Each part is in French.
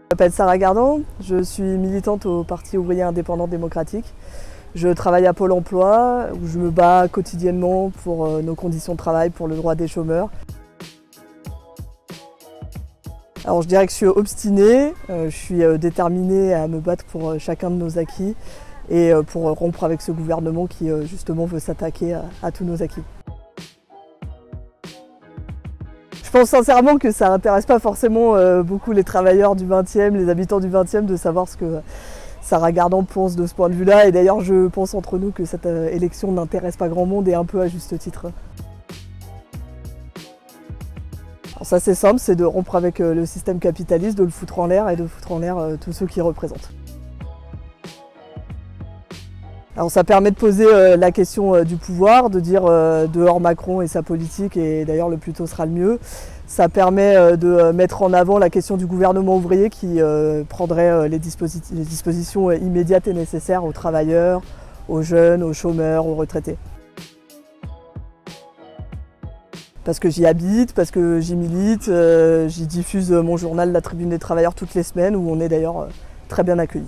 Je m'appelle Sarah Gardan, je suis militante au Parti ouvrier indépendant démocratique. Je travaille à Pôle emploi où je me bats quotidiennement pour nos conditions de travail, pour le droit des chômeurs. Alors je dirais que je suis obstinée, je suis déterminée à me battre pour chacun de nos acquis et pour rompre avec ce gouvernement qui justement veut s'attaquer à tous nos acquis. Je pense sincèrement que ça n'intéresse pas forcément beaucoup les travailleurs du 20e, les habitants du 20e de savoir ce que Sarah Gardan pense de ce point de vue-là. Et d'ailleurs, je pense entre nous que cette élection n'intéresse pas grand monde et un peu à juste titre. Alors ça c'est simple, c'est de rompre avec le système capitaliste, de le foutre en l'air et de foutre en l'air tous ceux qui représentent. Alors ça permet de poser la question du pouvoir, de dire dehors Macron et sa politique, et d'ailleurs le plus tôt sera le mieux. Ça permet de mettre en avant la question du gouvernement ouvrier qui prendrait les dispositions immédiates et nécessaires aux travailleurs, aux jeunes, aux chômeurs, aux retraités. Parce que j'y habite, parce que j'y milite, j'y diffuse mon journal La Tribune des Travailleurs toutes les semaines où on est d'ailleurs très bien accueillis.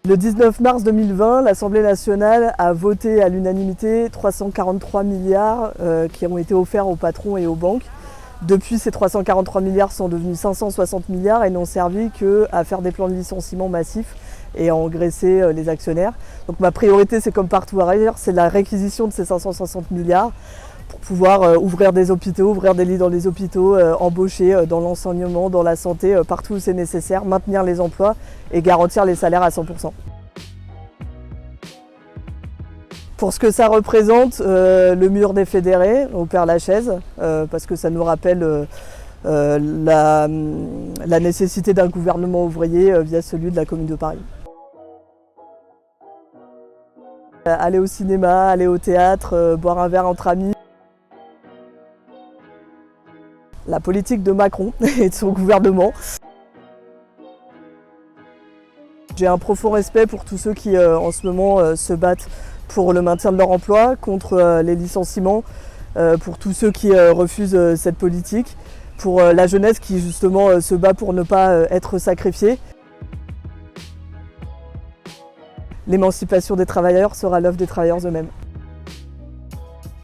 Le 19 mars 2020, l'Assemblée nationale a voté à l'unanimité 343 milliards qui ont été offerts aux patrons et aux banques. Depuis, ces 343 milliards sont devenus 560 milliards et n'ont servi qu'à faire des plans de licenciement massifs et à engraisser les actionnaires. Donc ma priorité, c'est comme partout ailleurs, c'est la réquisition de ces 560 milliards pour pouvoir ouvrir des hôpitaux, ouvrir des lits dans les hôpitaux, embaucher dans l'enseignement, dans la santé, partout où c'est nécessaire, maintenir les emplois et garantir les salaires à 100%. Pour ce que ça représente, le mur des fédérés au Père-Lachaise, parce que ça nous rappelle la nécessité d'un gouvernement ouvrier via celui de la Commune de Paris. Aller au cinéma, aller au théâtre, boire un verre entre amis. La politique de Macron et de son gouvernement. J'ai un profond respect pour tous ceux qui en ce moment se battent pour le maintien de leur emploi, contre les licenciements, pour tous ceux qui refusent cette politique, pour la jeunesse qui justement se bat pour ne pas être sacrifiée. L'émancipation des travailleurs sera l'œuvre des travailleurs eux-mêmes.